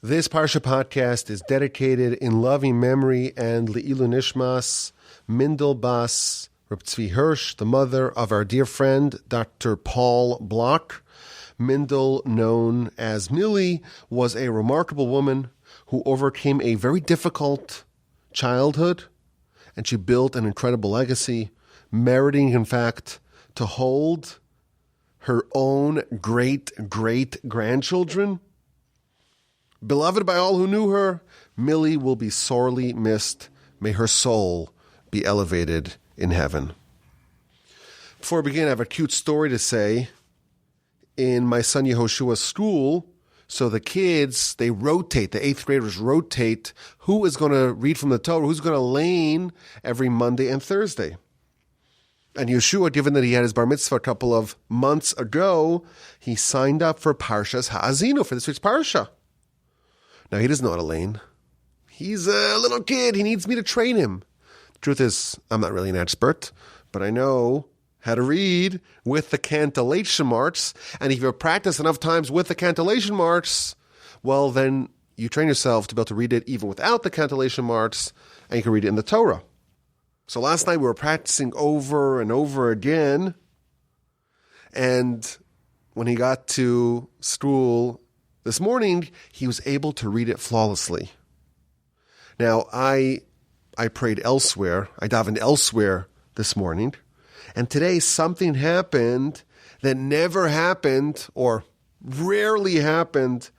This Parsha Podcast is dedicated in loving memory and leilui nishmas, Mindel Bas, Reb Tzvi Hersh, the mother of our dear friend, Dr. Paul Block. Mindel, known as Mili, was a remarkable woman who overcame a very difficult childhood, and she built an incredible legacy, meriting, in fact, to hold her own great-great-grandchildren. Beloved by all who knew her, Mili will be sorely missed. May her soul be elevated in heaven. Before we begin, I have a cute story to say. In my son Yehoshua's school, so the kids, they rotate, the 8th graders rotate who is going to read from the Torah, who's going to lane every Monday and Thursday. And Yeshua, given that he had his bar mitzvah a couple of months ago, he signed up for Parsha Haazinu, for this week's Parsha. Now, he doesn't know how to lane. He's a little kid. He needs me to train him. The truth is, I'm not really an expert, but I know how to read with the cantillation marks. And if you've practiced enough times with the cantillation marks, well, then you train yourself to be able to read it even without the cantillation marks, and you can read it in the Torah. So last night we were practicing over and over again, and when he got to school this morning, he was able to read it flawlessly. Now, I prayed elsewhere. I davened elsewhere this morning. And today something happened that never happened or rarely happened,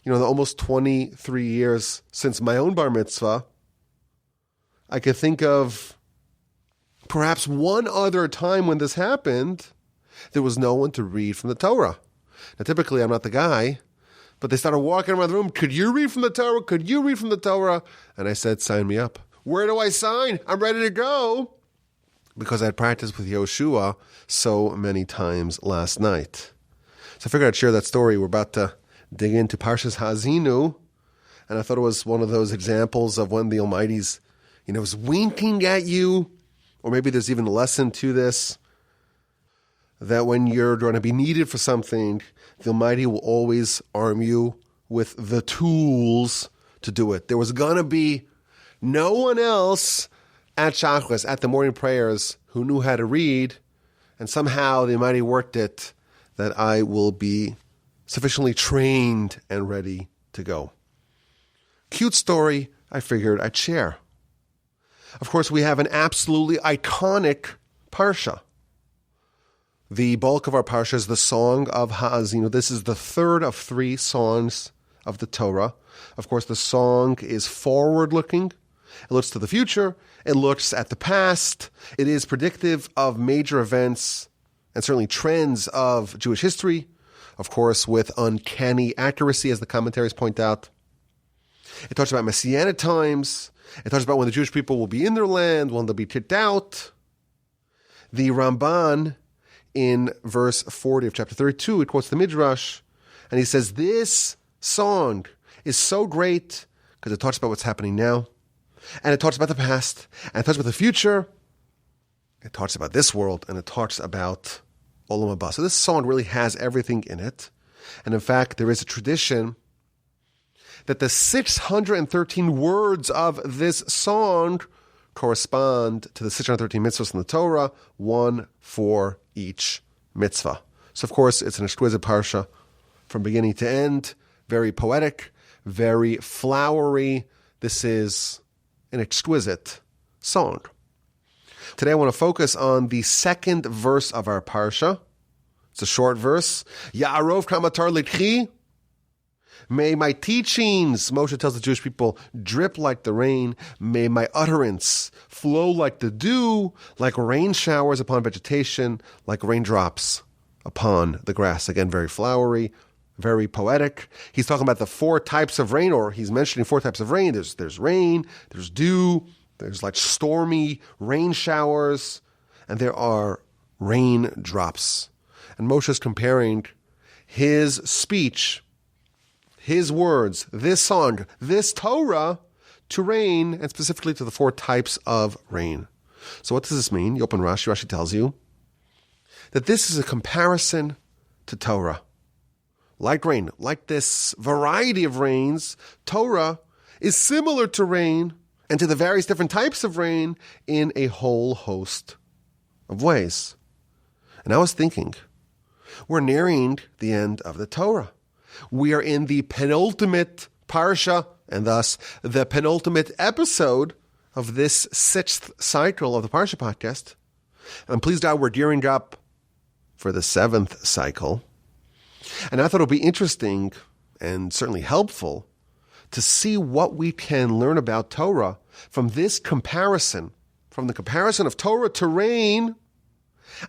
the almost 23 years since my own bar mitzvah. I could think of perhaps one other time when this happened, there was no one to read from the Torah. Now, typically I'm not the guy, but they started walking around the room. Could you read from the Torah? Could you read from the Torah? And I said, sign me up. Where do I sign? I'm ready to go. Because I had practiced with Yoshua so many times last night. So I figured I'd share that story. We're about to dig into Parsha Haazinu. And I thought it was one of those examples of when the Almighty's, is winking at you. Or maybe there's even a lesson to this. That when you're going to be needed for something, the Almighty will always arm you with the tools to do it. There was going to be no one else at Shachris, at the morning prayers, who knew how to read, and somehow the Almighty worked it that I will be sufficiently trained and ready to go. Cute story I figured I'd share. Of course, we have an absolutely iconic Parsha. The bulk of our Parsha is the Song of Haazinu. This is the third of 3 songs of the Torah. Of course, the song is forward-looking. It looks to the future. It looks at the past. It is predictive of major events and certainly trends of Jewish history, of course, with uncanny accuracy, as the commentaries point out. It talks about Messianic times. It talks about when the Jewish people will be in their land, when they'll be kicked out. The Ramban, in verse 40 of chapter 32, it quotes the Midrash, and he says, this song is so great because it talks about what's happening now, and it talks about the past, and it talks about the future, it talks about this world, and it talks about Olam Haba. So this song really has everything in it. And in fact, there is a tradition that the 613 words of this song correspond to the 613 mitzvahs in the Torah, one for each mitzvah. So, of course, it's an exquisite parsha from beginning to end, very poetic, very flowery. This is an exquisite song. Today I want to focus on the second verse of our parsha. It's a short verse. Ya'arov kamatar likhi. May my teachings, Moshe tells the Jewish people, drip like the rain. May my utterance flow like the dew, like rain showers upon vegetation, like raindrops upon the grass. Again, very flowery, very poetic. He's talking about the 4 types of rain, or he's mentioning 4 types of rain. There's rain, there's dew, there's like stormy rain showers, and there are raindrops. And Moshe's comparing his speech, his words, this song, this Torah, to rain, and specifically to the 4 types of rain. So what does this mean? You open Rashi. Rashi tells you that this is a comparison to Torah. like rain, like this variety of rains, Torah is similar to rain and to the various different types of rain in a whole host of ways. And I was thinking, we're nearing the end of the Torah. We are in the penultimate Parsha, and thus the penultimate episode of this 6th cycle of the Parsha Podcast. I'm pleased that we're gearing up for the 7th cycle. And I thought it would be interesting and certainly helpful to see what we can learn about Torah from this comparison, from the comparison of Torah to rain.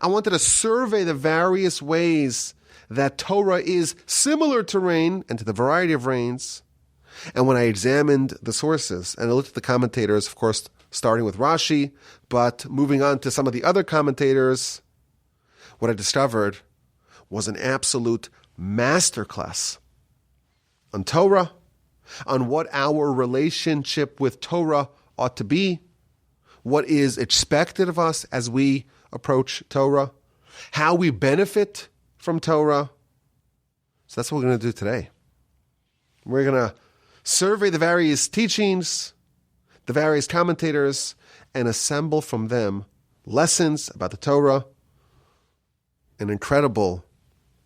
I wanted to survey the various ways that Torah is similar to rain and to the variety of rains. And when I examined the sources and I looked at the commentators, of course, starting with Rashi, but moving on to some of the other commentators, what I discovered was an absolute masterclass on Torah, on what our relationship with Torah ought to be, what is expected of us as we approach Torah, how we benefit from Torah. So that's what we're going to do today. We're going to survey the various teachings, the various commentators, and assemble from them lessons about the Torah, an incredible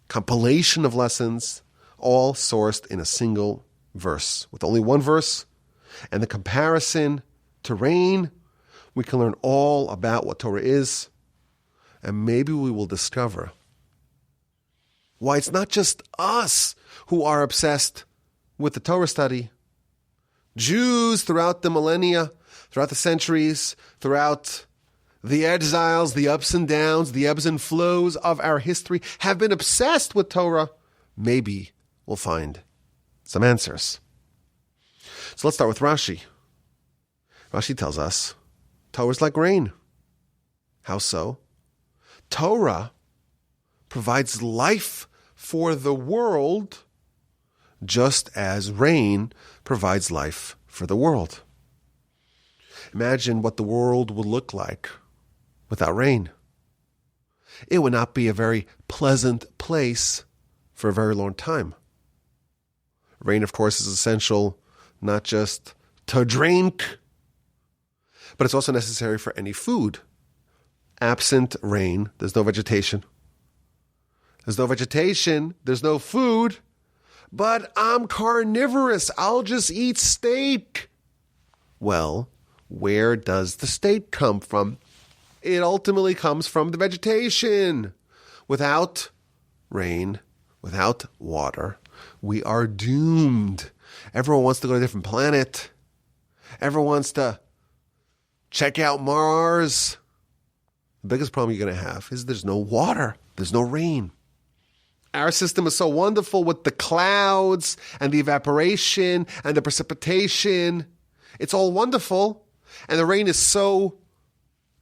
compilation of lessons, all sourced in a single verse. With only one verse and the comparison to rain, we can learn all about what Torah is, and maybe we will discover why it's not just us who are obsessed with the Torah study. Jews throughout the millennia, throughout the centuries, throughout the exiles, the ups and downs, the ebbs and flows of our history have been obsessed with Torah. Maybe we'll find some answers. So let's start with Rashi. Rashi tells us Torah is like rain. How so? Torah provides life for the world just as rain provides life for the world. Imagine what the world would look like without rain. It would not be a very pleasant place for a very long time. Rain, of course, is essential not just to drink, but it's also necessary for any food. Absent rain, there's no vegetation. There's no vegetation, there's no food. But I'm carnivorous, I'll just eat steak. Well, where does the steak come from? It ultimately comes from the vegetation. Without rain, without water, we are doomed. Everyone wants to go to a different planet. Everyone wants to check out Mars. The biggest problem you're going to have is there's no water. There's no rain. Our system is so wonderful with the clouds and the evaporation and the precipitation. It's all wonderful. And the rain is so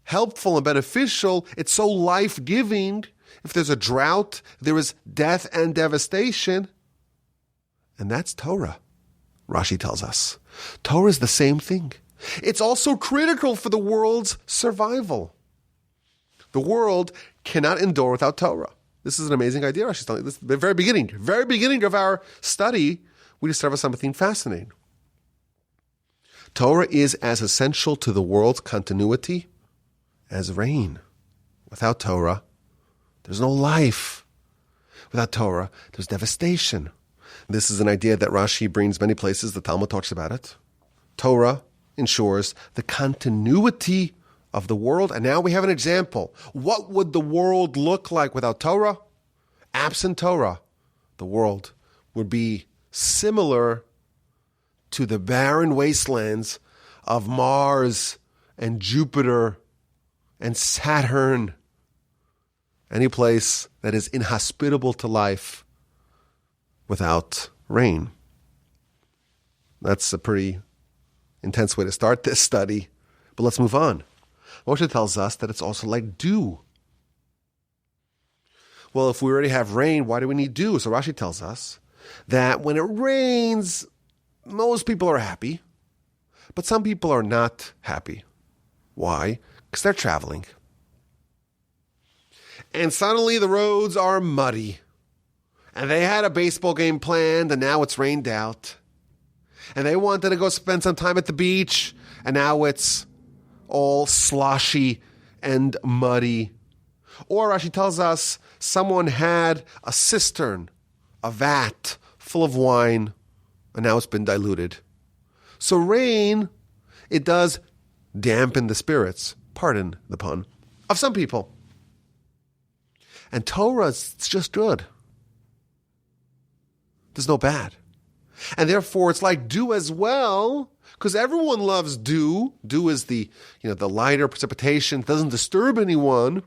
helpful and beneficial. It's so life-giving. If there's a drought, there is death and devastation. And that's Torah, Rashi tells us. Torah is the same thing. It's also critical for the world's survival. The world cannot endure without Torah. This is an amazing idea, Rashi's telling us. The very beginning of our study, we discover something fascinating. Torah is as essential to the world's continuity as rain. Without Torah, there's no life. Without Torah, there's devastation. This is an idea that Rashi brings many places. The Talmud talks about it. Torah ensures the continuity of the world. And now we have an example. What would the world look like without Torah? Absent Torah, the world would be similar to the barren wastelands of Mars and Jupiter and Saturn. Any place that is inhospitable to life without rain. That's a pretty intense way to start this study. But let's move on. Moshe tells us that it's also like dew. Well, if we already have rain, why do we need dew? So Rashi tells us that when it rains, most people are happy, but some people are not happy. Why? Because they're traveling. And suddenly the roads are muddy. And they had a baseball game planned, and now it's rained out. And they wanted to go spend some time at the beach, and now it's all sloshy and muddy. Or Rashi tells us someone had a cistern, a vat full of wine, and now it's been diluted. So rain, it does dampen the spirits, pardon the pun, of some people. And Torah, it's just good. There's no bad. And therefore, it's like dew as well, because everyone loves dew. Dew is the lighter precipitation. It doesn't disturb anyone,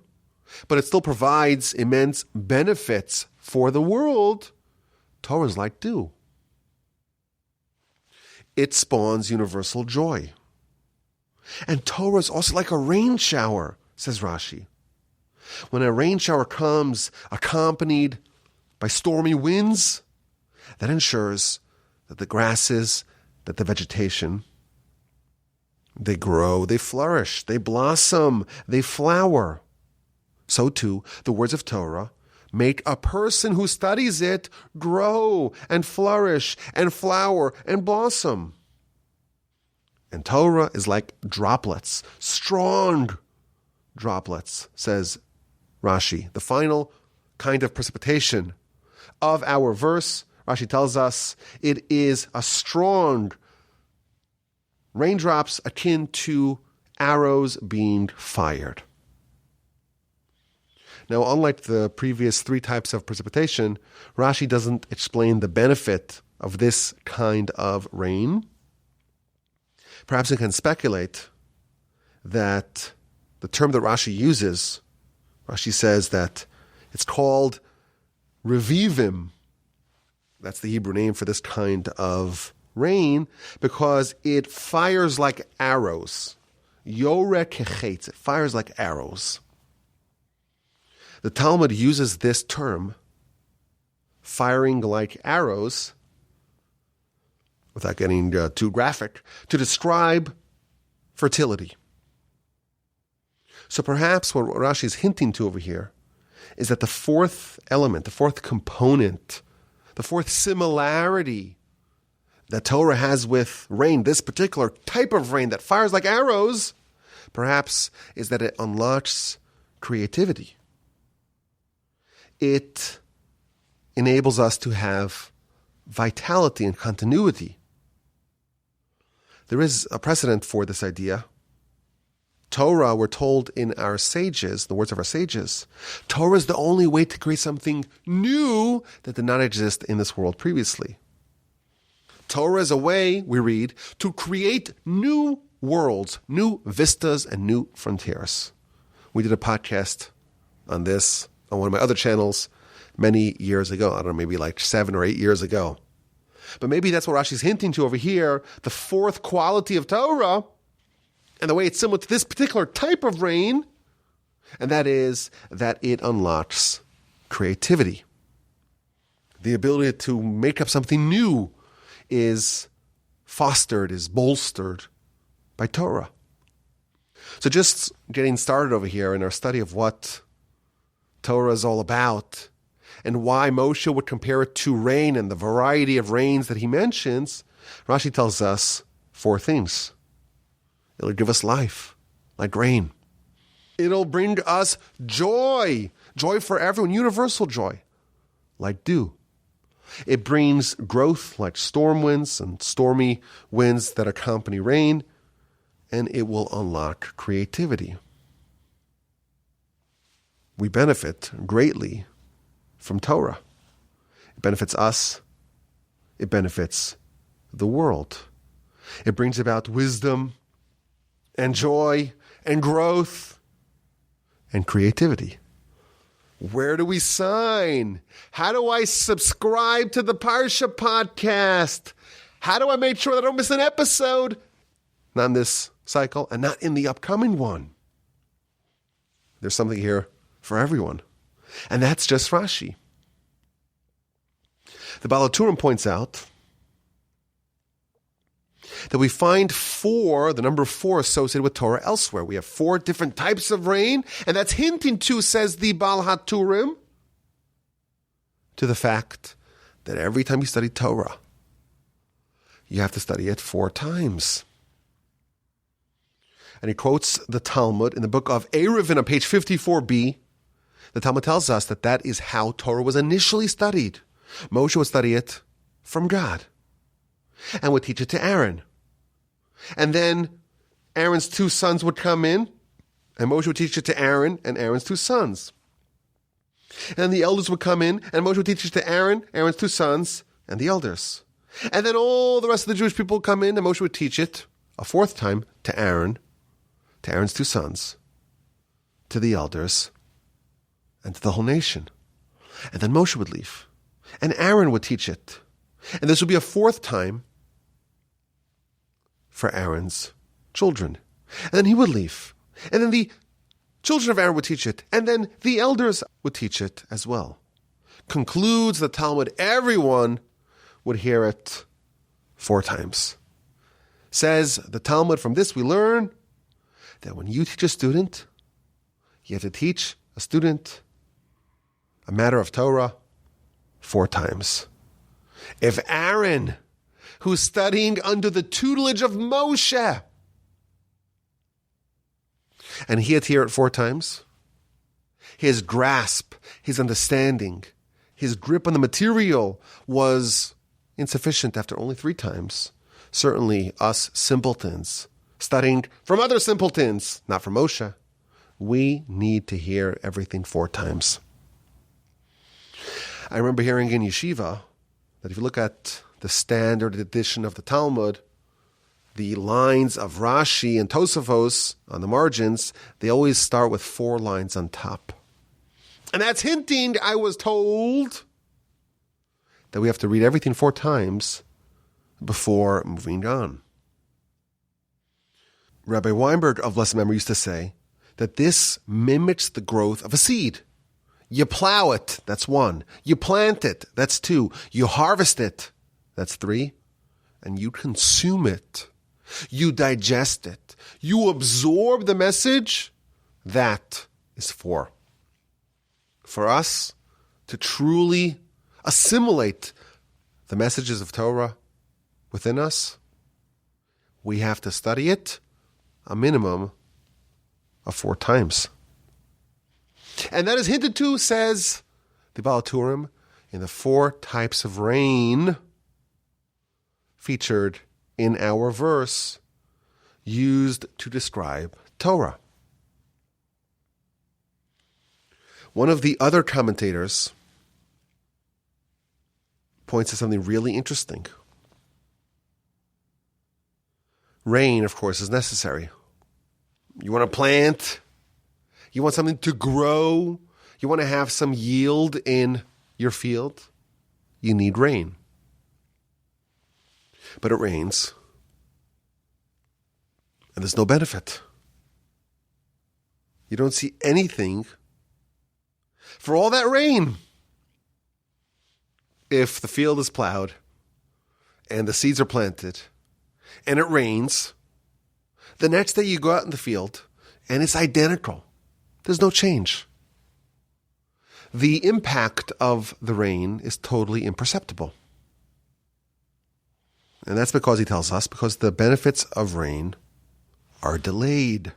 but it still provides immense benefits for the world. Torah is like dew. It spawns universal joy. And Torah is also like a rain shower, says Rashi. When a rain shower comes accompanied by stormy winds, that ensures that the grasses, that the vegetation, they grow, they flourish, they blossom, they flower. So too, the words of Torah make a person who studies it grow and flourish and flower and blossom. And Torah is like droplets, strong droplets, says Rashi. The final kind of precipitation of our verse, Rashi tells us, it is a strong raindrops akin to arrows being fired. Now, unlike the previous three types of precipitation, Rashi doesn't explain the benefit of this kind of rain. Perhaps we can speculate that the term that Rashi uses, Rashi says that it's called revivim. That's the Hebrew name for this kind of rain, because it fires like arrows. Yore kechetz, it fires like arrows. The Talmud uses this term, firing like arrows, without getting too graphic, to describe fertility. So perhaps what Rashi is hinting to over here is that the fourth element, the fourth component, the fourth similarity that Torah has with rain, this particular type of rain that fires like arrows, perhaps is that it unlocks creativity. It enables us to have vitality and continuity. There is a precedent for this idea. Torah, we're told in our sages, the words of our sages, Torah is the only way to create something new that did not exist in this world previously. Torah is a way, we read, to create new worlds, new vistas, and new frontiers. We did a podcast on this on one of my other channels many years ago. I don't know, maybe like 7 or 8 years ago. But maybe that's what Rashi's hinting to over here, the fourth quality of Torah, and the way it's similar to this particular type of rain, and that is that it unlocks creativity. The ability to make up something new is fostered, is bolstered by Torah. So just getting started over here in our study of what Torah is all about, and why Moshe would compare it to rain and the variety of rains that he mentions, Rashi tells us 4 things. It'll give us life, like rain. It'll bring us joy, joy for everyone, universal joy, like dew. It brings growth, like storm winds and stormy winds that accompany rain, and it will unlock creativity. We benefit greatly from Torah. It benefits us. It benefits the world. It brings about wisdom and joy and growth and creativity. Where do we sign? How do I subscribe to the Parsha Podcast? How do I make sure that I don't miss an episode? Not in this cycle and not in the upcoming one. There's something here for everyone. And that's just Rashi. The Baal HaTurim points out that we find 4, the number 4 associated with Torah elsewhere. We have 4 different types of rain, and that's hinting to, says the Baal HaTurim, to the fact that every time you study Torah, you have to study it 4 times. And he quotes the Talmud in the book of Eruvin on page 54b. The Talmud tells us that that is how Torah was initially studied. Moshe would study it from God and would teach it to Aaron. And then Aaron's 2 sons would come in, and Moshe would teach it to Aaron and Aaron's 2 sons. And the elders would come in, and Moshe would teach it to Aaron, Aaron's 2 sons, and the elders. And then all the rest of the Jewish people would come in, and Moshe would teach it a 4th time to Aaron, to Aaron's 2 sons, to the elders, and to the whole nation. And then Moshe would leave, and Aaron would teach it. And this would be a 4th time for Aaron's children. And then he would leave. And then the children of Aaron would teach it. And then the elders would teach it as well. Concludes the Talmud, everyone would hear it 4 times. Says the Talmud, from this we learn that when you teach a student, you have to teach a student a matter of Torah 4 times. If Aaron, who's studying under the tutelage of Moshe, and he had to hear it 4 times, his grasp, his understanding, his grip on the material was insufficient after only 3 times. Certainly us simpletons, studying from other simpletons, not from Moshe, we need to hear everything 4 times. I remember hearing in yeshiva that if you look at the standard edition of the Talmud, the lines of Rashi and Tosafos on the margins, they always start with 4 lines on top. And that's hinting, I was told, that we have to read everything 4 times before moving on. Rabbi Weinberg of blessed memory used to say that this mimics the growth of a seed. You plow it, that's 1. You plant it, that's 2. You harvest it, that's 3. And you consume it. You digest it. You absorb the message, that is 4. For us to truly assimilate the messages of Torah within us, we have to study it a minimum of 4 times. And that is hinted to, says the Baal Turim, in the 4 types of rain featured in our verse used to describe Torah. One of the other commentators points to something really interesting. Rain, of course, is necessary. You want to plant, you want something to grow, you want to have some yield in your field, you need rain. But it rains, and there's no benefit. You don't see anything for all that rain. If the field is plowed, and the seeds are planted, and it rains, the next day you go out in the field, and it's identical. There's no change. The impact of the rain is totally imperceptible. And that's because, he tells us, because the benefits of rain are delayed.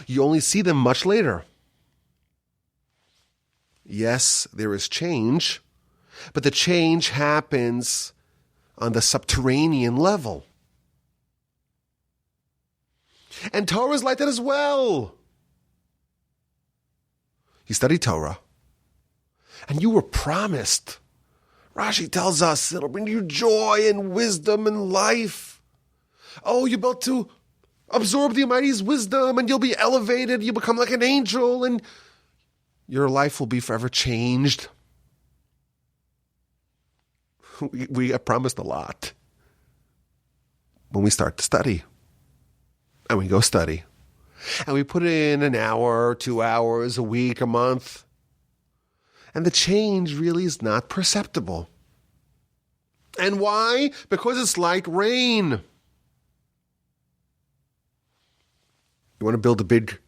You only see them much later. Yes, there is change, but the change happens on the subterranean level. And Torah is like that as well. You study Torah, and you were promised. Rashi tells us it'll bring you joy and wisdom and life. Oh, you're about to absorb the Almighty's wisdom, and you'll be elevated. You'll become like an angel, and your life will be forever changed. We are promised a lot when we start to study. And we go study. And we put in an hour, 2 hours, a week, a month. And the change really is not perceptible. And why? Because it's like rain. You want to build a big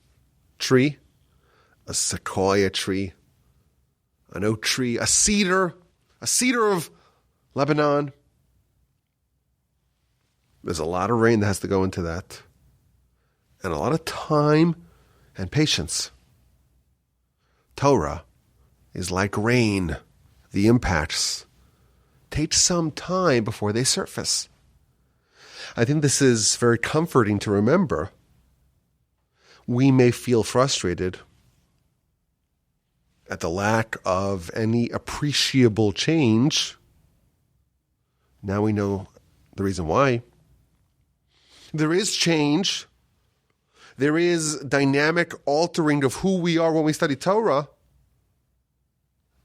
tree? A sequoia tree? an oak tree, a cedar of Lebanon. There's a lot of rain that has to go into that, and a lot of time and patience. Torah is like rain. The impacts take some time before they surface. I think this is very comforting to remember. We may feel frustrated at the lack of any appreciable change. Now we know the reason why. There is change. There is dynamic altering of who we are when we study Torah.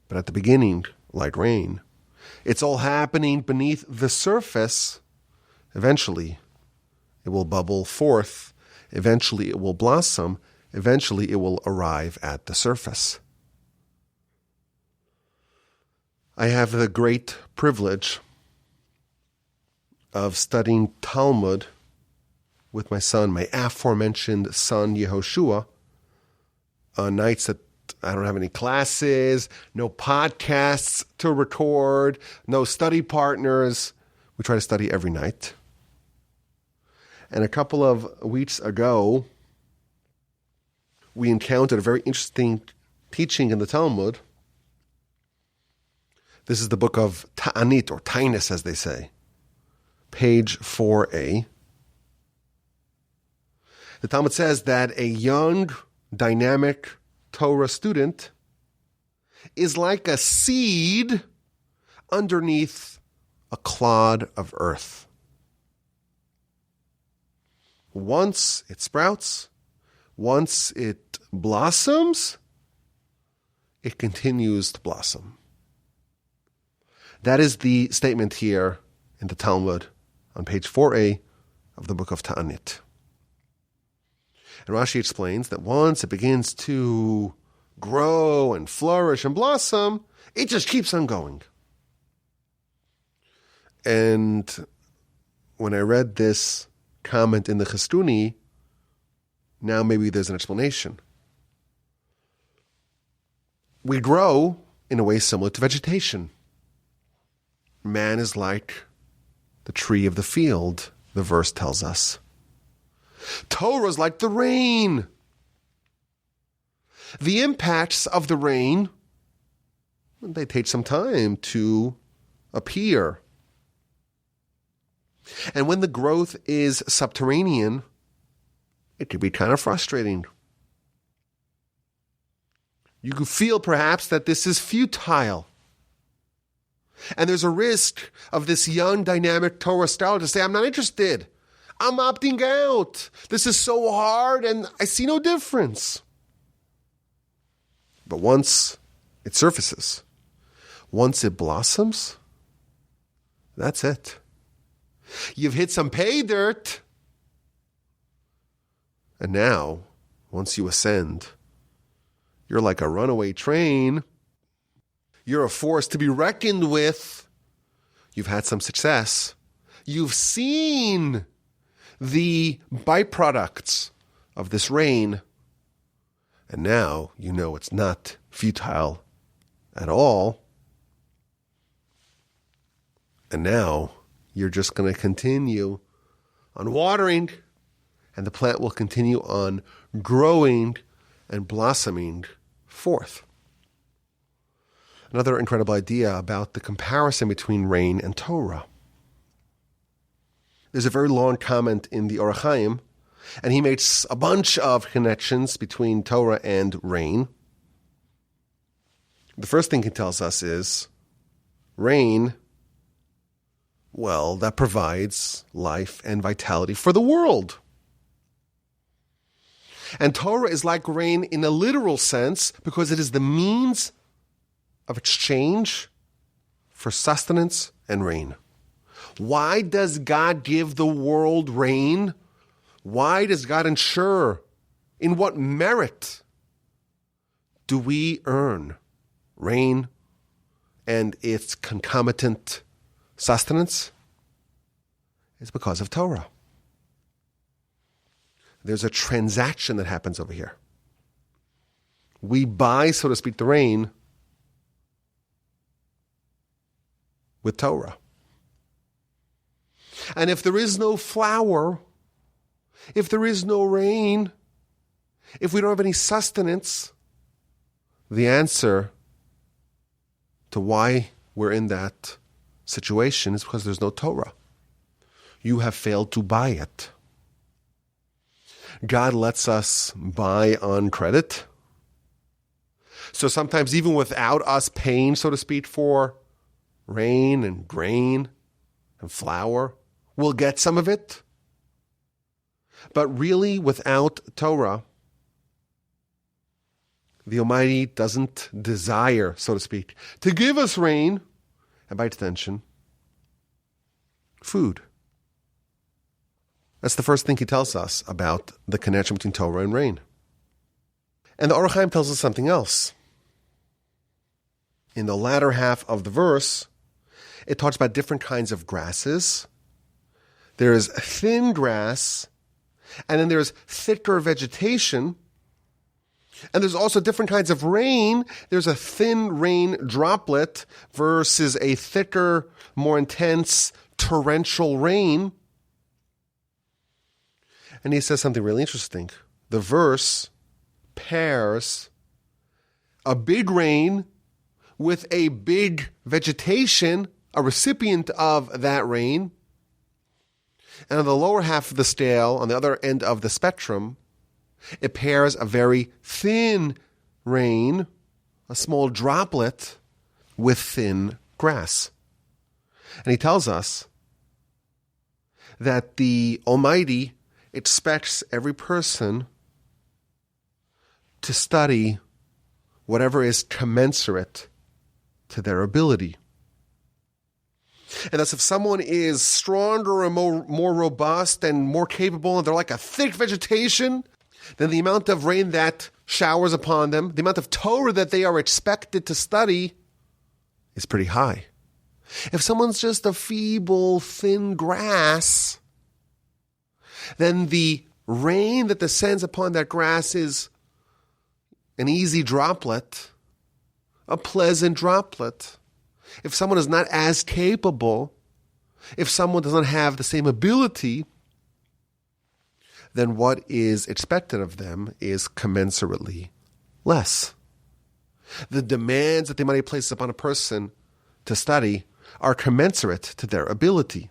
But at the beginning, like rain, it's all happening beneath the surface. Eventually, it will bubble forth. Eventually, it will blossom. Eventually, it will arrive at the surface. I have the great privilege of studying Talmud with my son, my aforementioned son, Yehoshua, on nights that I don't have any classes, no podcasts to record, no study partners. We try to study every night. And a couple of weeks ago, we encountered a very interesting teaching in the Talmud. This is the book of Ta'anit, or Tainus, as they say, page 4a. The Talmud says that a young, dynamic Torah student is like a seed underneath a clod of earth. Once it sprouts, once it blossoms, it continues to blossom. That is the statement here in the Talmud on page 4a of the book of Ta'anit. And Rashi explains that once it begins to grow and flourish and blossom, it just keeps on going. And when I read this comment in the Chestuni, now maybe there's an explanation. We grow in a way similar to vegetation. Man is like the tree of the field, the verse tells us. Torah is like the rain. The impacts of the rain, they take some time to appear. And when the growth is subterranean, it can be kind of frustrating. You can feel perhaps that this is futile. And there's a risk of this young, dynamic Torah scholar to say, I'm not interested. I'm opting out. This is so hard and I see no difference. But once it surfaces, once it blossoms, that's it. You've hit some pay dirt. And now, once you ascend, you're like a runaway train. You're a force to be reckoned with. You've had some success. You've seen the byproducts of this rain. And now you know it's not futile at all. And now you're just going to continue on watering, and the plant will continue on growing and blossoming forth. Another incredible idea about the comparison between rain and Torah. There's a very long comment in the overcame, and he makes a bunch of connections between Torah and rain. The first thing he tells us is rain, well, that provides life and vitality for the world. And Torah is like rain in a literal sense because it is the means of exchange for sustenance and rain. Why does God give the world rain? Why does God ensure? In what merit do we earn rain and its concomitant sustenance? It's because of Torah. There's a transaction that happens over here. We buy, so to speak, the rain with Torah. And if there is no flower, if there is no rain, if we don't have any sustenance, the answer to why we're in that situation is because there's no Torah. You have failed to buy it. God lets us buy on credit. So sometimes even without us paying, so to speak, for rain and grain and flour, we'll get some of it. But really, without Torah, the Almighty doesn't desire, so to speak, to give us rain, and by extension, food. That's the first thing he tells us about the connection between Torah and rain. And the overcame tells us something else. In the latter half of the verse, it talks about different kinds of grasses. There is thin grass, and then there's thicker vegetation. And there's also different kinds of rain. There's a thin rain droplet versus a thicker, more intense torrential rain. And he says something really interesting. The verse pairs a big rain with a big vegetation, a recipient of that rain. And on the lower half of the scale, on the other end of the spectrum, it pairs a very thin rain, a small droplet, with thin grass. And he tells us that the Almighty expects every person to study whatever is commensurate to their ability. And thus, if someone is stronger and more robust and more capable, and they're like a thick vegetation, then the amount of rain that showers upon them, the amount of Torah that they are expected to study, is pretty high. If someone's just a feeble, thin grass, then the rain that descends upon that grass is an easy droplet, a pleasant droplet. If someone is not as capable, if someone does not have the same ability, then what is expected of them is commensurately less. The demands that the Almighty places upon a person to study are commensurate to their ability.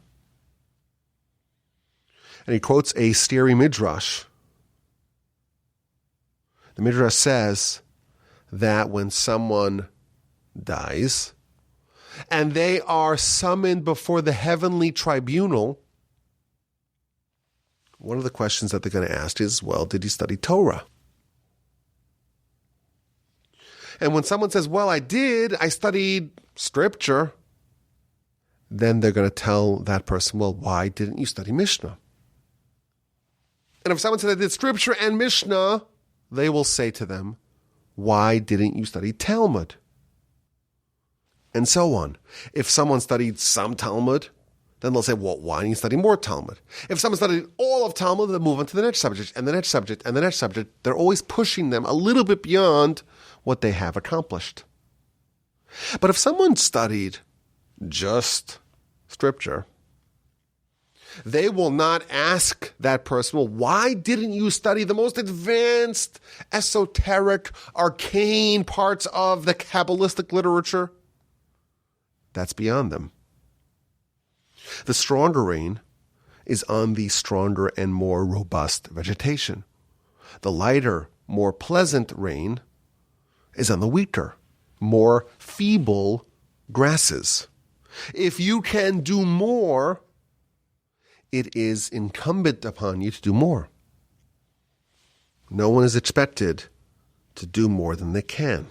And he quotes a scary midrash. The midrash says that when someone dies and they are summoned before the heavenly tribunal, one of the questions that they're going to ask is, well, did he study Torah? And when someone says, well, I did, I studied Scripture, then they're going to tell that person, well, why didn't you study Mishnah? And if someone says I did Scripture and Mishnah, they will say to them, why didn't you study Talmud? And so on. If someone studied some Talmud, then they'll say, well, why didn't you study more Talmud? If someone studied all of Talmud, they'll move on to the next subject, and the next subject, and the next subject. They're always pushing them a little bit beyond what they have accomplished. But if someone studied just Scripture, they will not ask that person, well, why didn't you study the most advanced, esoteric, arcane parts of the Kabbalistic literature? That's beyond them. The stronger rain is on the stronger and more robust vegetation. The lighter, more pleasant rain is on the weaker, more feeble grasses. If you can do more, it is incumbent upon you to do more. No one is expected to do more than they can.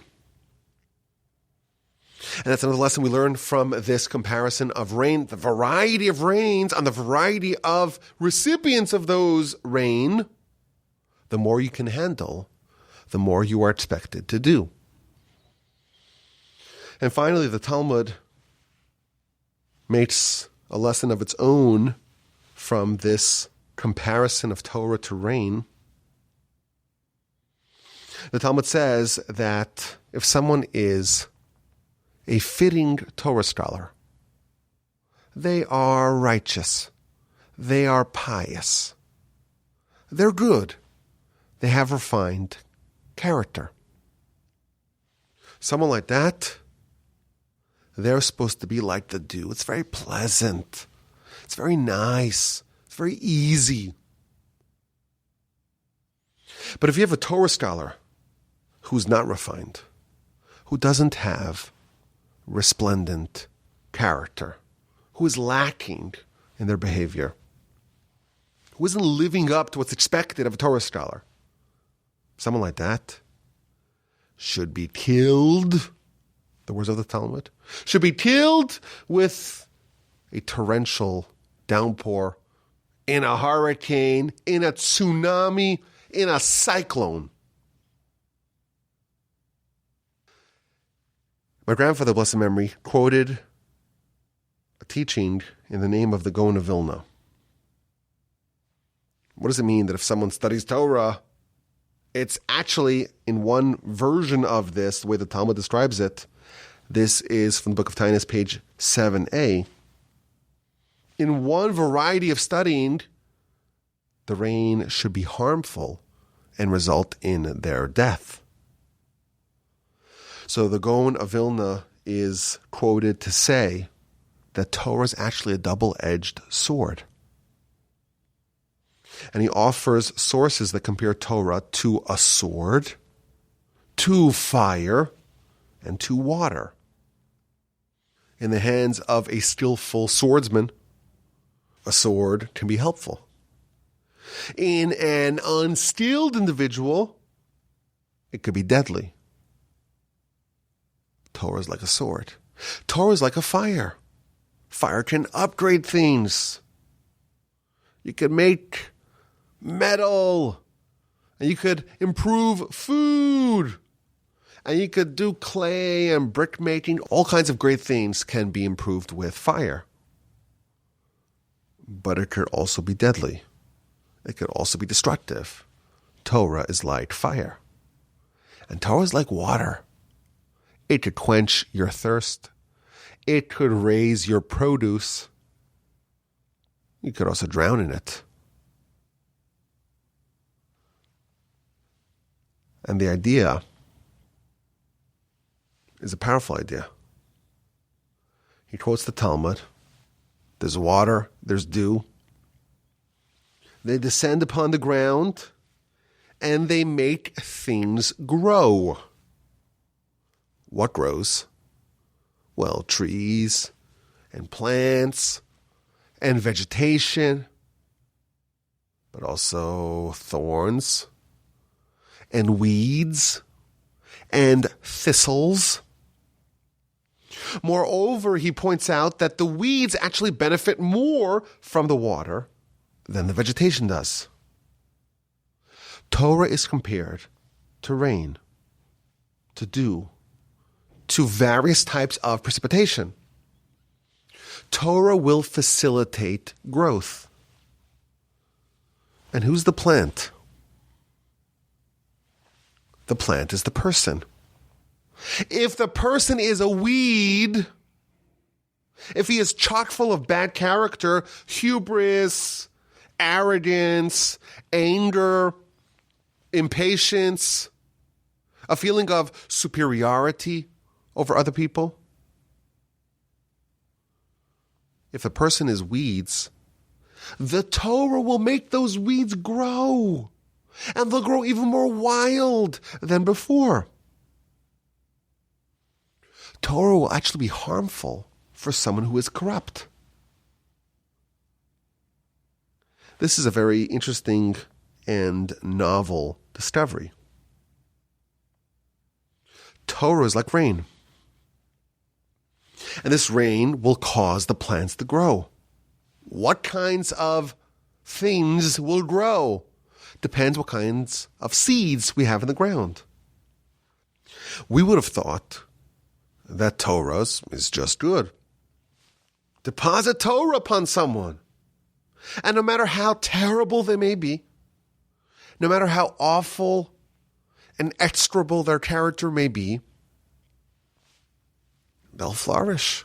And that's another lesson we learn from this comparison of rain, the variety of rains on the variety of recipients of those rain. The more you can handle, the more you are expected to do. And finally, the Talmud makes a lesson of its own from this comparison of Torah to rain. The Talmud says that if someone is a fitting Torah scholar, they are righteous. They are pious. They're good. They have refined character. Someone like that, they're supposed to be like the dew. It's very pleasant. It's very nice. It's very easy. But if you have a Torah scholar who's not refined, who doesn't have resplendent character, who is lacking in their behavior, who isn't living up to what's expected of a Torah scholar, someone like that should be killed, the words of the Talmud, should be killed with a torrential downpour, in a hurricane, in a tsunami, in a cyclone. My grandfather, blessed memory, quoted a teaching in the name of the Gaon of Vilna. What does it mean that if someone studies Torah, it's actually, in one version of this, the way the Talmud describes it, this is from the book of Tainus, page 7a. In one variety of studying, the rain should be harmful and result in their death. So the Gaon of Vilna is quoted to say that Torah is actually a double-edged sword. And he offers sources that compare Torah to a sword, to fire, and to water. In the hands of a skillful swordsman, a sword can be helpful. In an unskilled individual, it could be deadly. Torah is like a sword. Torah is like a fire. Fire can upgrade things. You could make metal, and you could improve food, and you could do clay and brick making. All kinds of great things can be improved with fire. But it could also be deadly. It could also be destructive. Torah is like fire. And Torah is like water. It could quench your thirst. It could raise your produce. You could also drown in it. And the idea is a powerful idea. He quotes the Talmud. There's water, there's dew. They descend upon the ground, and they make things grow. What grows? Well, trees and plants and vegetation, but also thorns and weeds and thistles. Moreover, he points out that the weeds actually benefit more from the water than the vegetation does. Torah is compared to rain, to dew, to various types of precipitation. Torah will facilitate growth. And who's the plant? The plant is the person. If the person is a weed, if he is chock full of bad character, hubris, arrogance, anger, impatience, a feeling of superiority over other people, if the person is weeds, the Torah will make those weeds grow, and they'll grow even more wild than before. Torah will actually be harmful for someone who is corrupt. This is a very interesting and novel discovery. Torah is like rain. And this rain will cause the plants to grow. What kinds of things will grow? Depends what kinds of seeds we have in the ground. We would have thought that Torah is just good. Deposit Torah upon someone. And no matter how terrible they may be, no matter how awful and execrable their character may be, they'll flourish.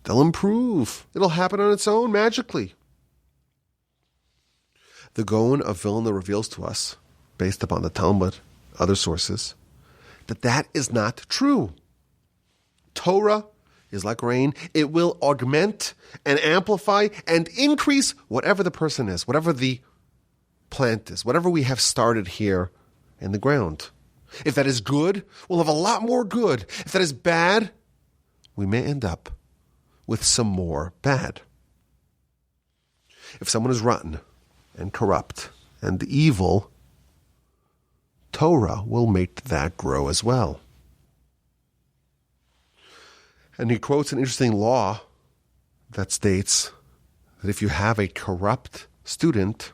They'll improve. It'll happen on its own magically. The Gaon of Vilna reveals to us, based upon the Talmud, other sources, that is not true. Torah is like rain. It will augment and amplify and increase whatever the person is, whatever the plant is, whatever we have started here in the ground. If that is good, we'll have a lot more good. If that is bad, we may end up with some more bad. If someone is rotten and corrupt and evil, Torah will make that grow as well. And he quotes an interesting law that states that if you have a corrupt student,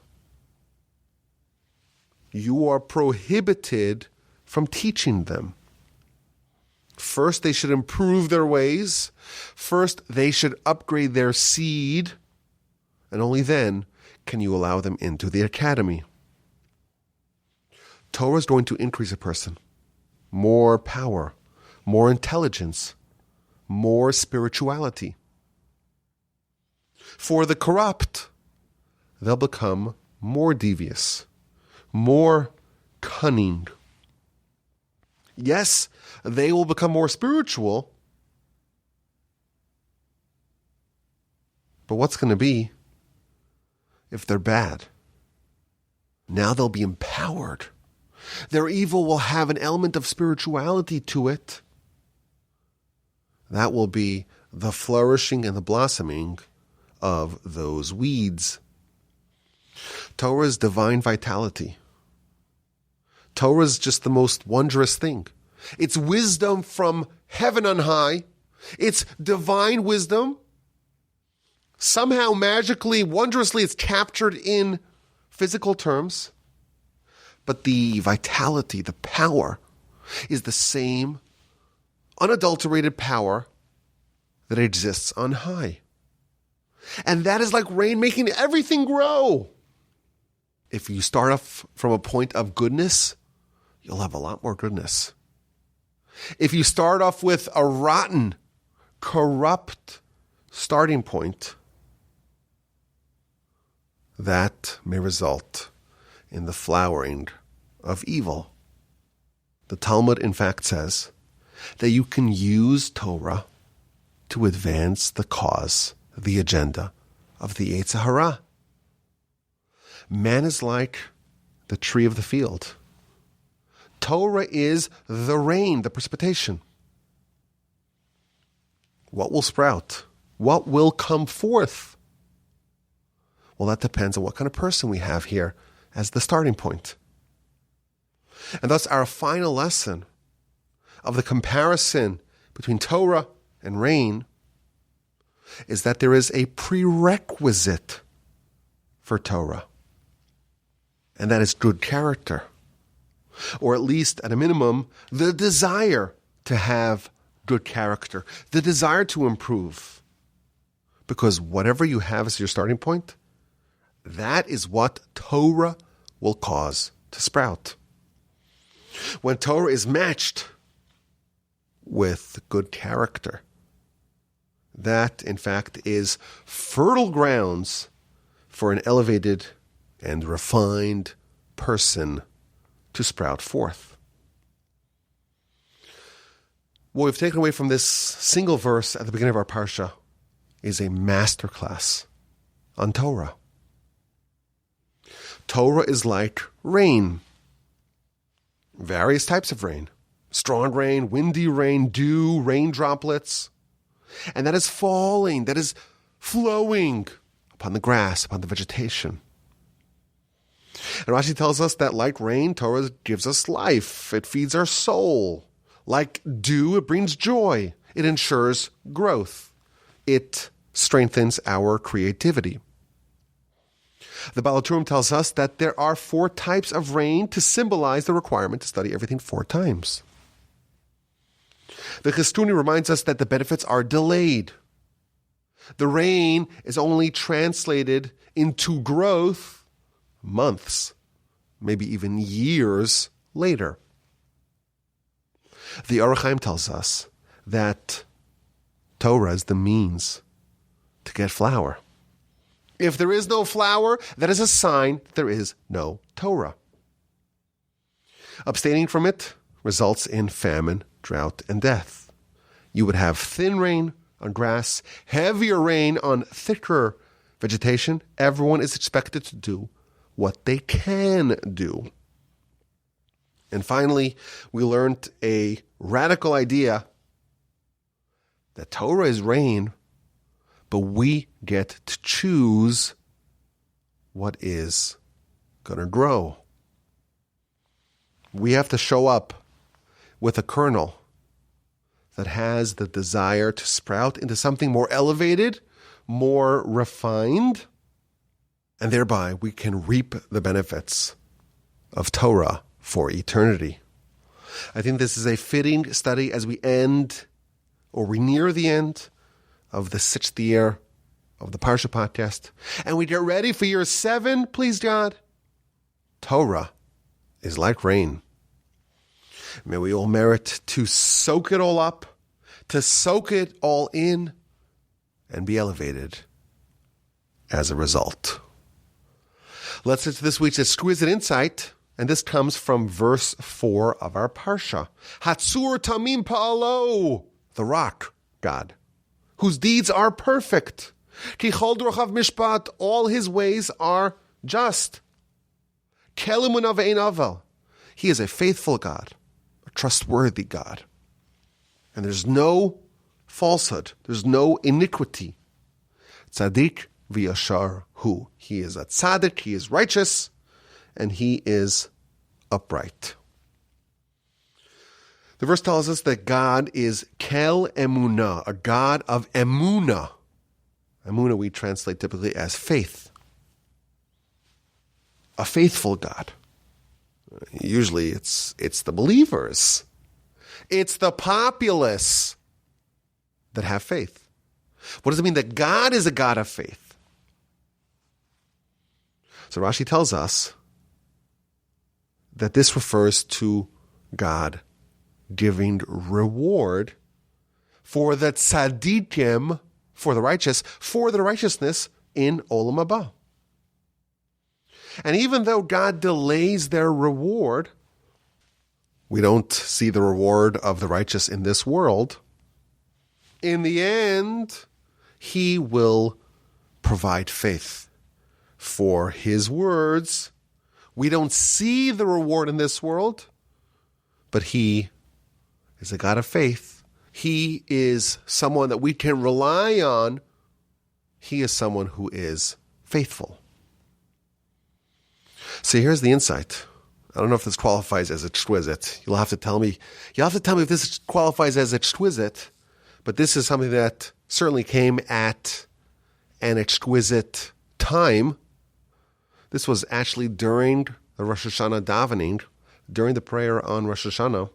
you are prohibited from teaching them. First, they should improve their ways. First, they should upgrade their seed. And only then can you allow them into the academy. Torah is going to increase a person. More power, more intelligence, more spirituality. For the corrupt, they'll become more devious, more cunning. Yes, they will become more spiritual, but what's going to be if they're bad? Now they'll be empowered. Their evil will have an element of spirituality to it. That will be the flourishing and the blossoming of those weeds. Torah is divine vitality. Torah is just the most wondrous thing. It's wisdom from heaven on high. It's divine wisdom. Somehow, magically, wondrously, it's captured in physical terms. But the vitality, the power, is the same unadulterated power that exists on high. And that is like rain making everything grow. If you start off from a point of goodness, you'll have a lot more goodness. If you start off with a rotten, corrupt starting point, that may result in the flowering of evil. The Talmud, in fact, says that you can use Torah to advance the cause, the agenda of the Yetzer Hara. Man is like the tree of the field. Torah is the rain, the precipitation. What will sprout? What will come forth? Well, that depends on what kind of person we have here as the starting point. And thus our final lesson of the comparison between Torah and rain is that there is a prerequisite for Torah, and that is good character, or at least at a minimum, the desire to have good character, the desire to improve. Because whatever you have as your starting point, that is what Torah will cause to sprout. When Torah is matched with good character, that, in fact, is fertile grounds for an elevated and refined person to sprout forth. What we've taken away from this single verse at the beginning of our Parsha is a masterclass on Torah. Torah is like rain. Various types of rain. Strong rain, windy rain, dew, rain droplets. And that is falling, that is flowing upon the grass, upon the vegetation. And Rashi tells us that like rain, Torah gives us life. It feeds our soul. Like dew, it brings joy. It ensures growth. It strengthens our creativity. The Baal HaTurim tells us that there are 4 types of rain to symbolize the requirement to study everything 4 times. The Chistuni reminds us that the benefits are delayed. The rain is only translated into growth months, maybe even years later. The overcame tells us that Torah is the means to get flour. If there is no flour, that is a sign there is no Torah. Abstaining from it results in famine, drought, and death. You would have thin rain on grass, heavier rain on thicker vegetation. Everyone is expected to do what they can do. And finally, we learned a radical idea that Torah is rain, but we get to choose what is going to grow. We have to show up with a kernel that has the desire to sprout into something more elevated, more refined, and thereby we can reap the benefits of Torah for eternity. I think this is a fitting study as we end, or we near the end, of the 6th year of the Parsha Podcast, and we get ready for year 7, please God. Torah is like rain. May we all merit to soak it all up, to soak it all in, and be elevated as a result. Let's get to this week's exquisite insight, and this comes from verse 4 of our Parsha. Hatzur tamim pa'alo, the rock, God, whose deeds are perfect. Ki chol drochav mishpat, all his ways are just. Kelimun avein avel, he is a faithful God, a trustworthy God. And there's no falsehood, there's no iniquity. Tzaddik v'yashar hu, he is a tzaddik, he is righteous, and he is upright. The verse tells us that God is kel emunah, a God of emunah. Emunah we translate typically as faith. A faithful God. Usually it's the believers. It's the populace that have faith. What does it mean that God is a God of faith? So Rashi tells us that this refers to God giving reward for the tzaddikim, for the righteous, for the righteousness in Olam Haba. And even though God delays their reward, we don't see the reward of the righteous in this world. In the end, he will provide faith for his words. We don't see the reward in this world, but he is a God of faith. He is someone that we can rely on. He is someone who is faithful. So here's the insight. I don't know if this qualifies as exquisite. You'll have to tell me if this qualifies as exquisite, but this is something that certainly came at an exquisite time. This was actually during the Rosh Hashanah davening, during the prayer on Rosh Hashanah,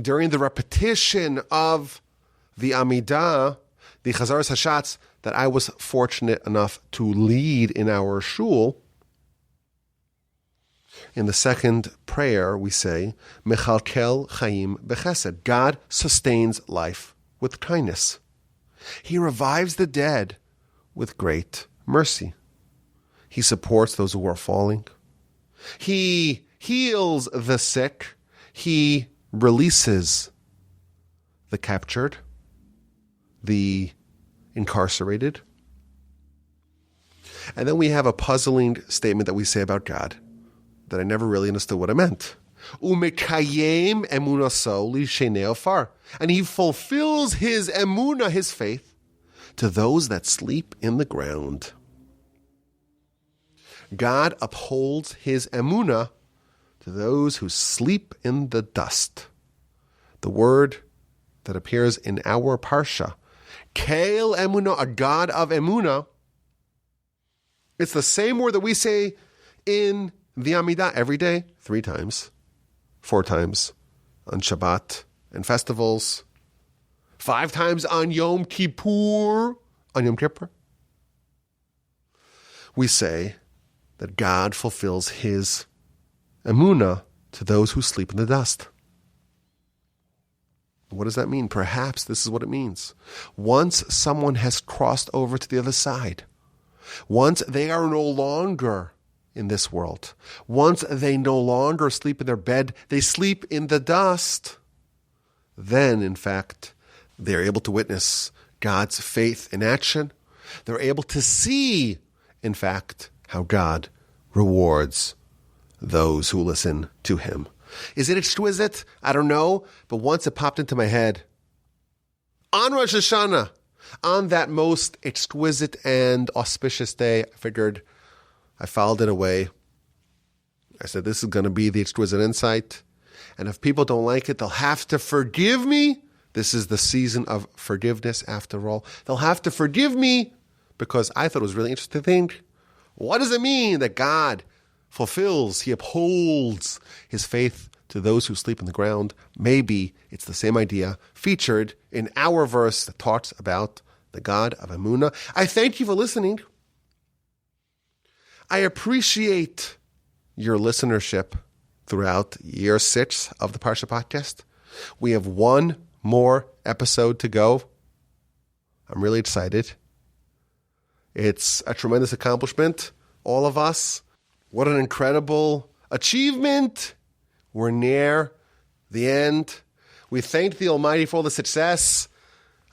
during the repetition of the Amidah, the Chazaras Hashatz, that I was fortunate enough to lead in our shul. In the second prayer, we say, Mechalkel Chaim Bechesed. God sustains life with kindness. He revives the dead with great mercy. He supports those who are falling. He heals the sick. He releases the captured, the incarcerated. And then we have a puzzling statement that we say about God that I never really understood what it meant. Umekayem emunaso lishenei ofar. And he fulfills his emunah, his faith, to those that sleep in the ground. God upholds his emunah to those who sleep in the dust. The word that appears in our parsha, Kael emunah, a God of emunah, it's the same word that we say in the Amidah every day, 3 times, 4 times on Shabbat and festivals, 5 times on Yom Kippur, we say that God fulfills his emunah to those who sleep in the dust. What does that mean? Perhaps this is what it means. Once someone has crossed over to the other side, once they are no longer in this world, once they no longer sleep in their bed, they sleep in the dust, then, in fact, they're able to witness God's faith in action. They're able to see, in fact, how God rewards those who listen to him. Is it exquisite? I don't know, but once it popped into my head. On Rosh Hashanah, on that most exquisite and auspicious day, I figured I filed it away. I said, this is going to be the exquisite insight. And if people don't like it, they'll have to forgive me. This is the season of forgiveness, after all. They'll have to forgive me because I thought it was really interesting to think, what does it mean that God fulfills, he upholds his faith to those who sleep in the ground? Maybe it's the same idea featured in our verse that talks about the God of Emunah. I thank you for listening. I appreciate your listenership throughout year 6 of the Parsha Podcast. We have one more episode to go. I'm really excited. It's a tremendous accomplishment. All of us. What an incredible achievement. We're near the end. We thank the Almighty for all the success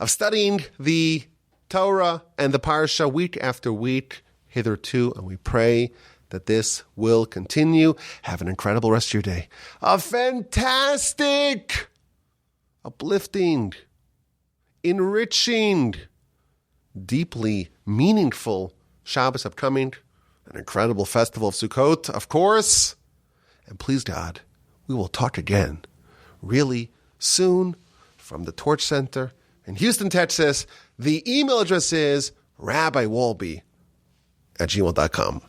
of studying the Torah and the Parsha week after week hitherto, and we pray that this will continue. Have an incredible rest of your day. A fantastic, uplifting, enriching, deeply meaningful Shabbos upcoming. An incredible festival of Sukkot, of course. And please God, we will talk again really soon from the Torch Center in Houston, Texas. The email address is rabbiwalby@gmail.com.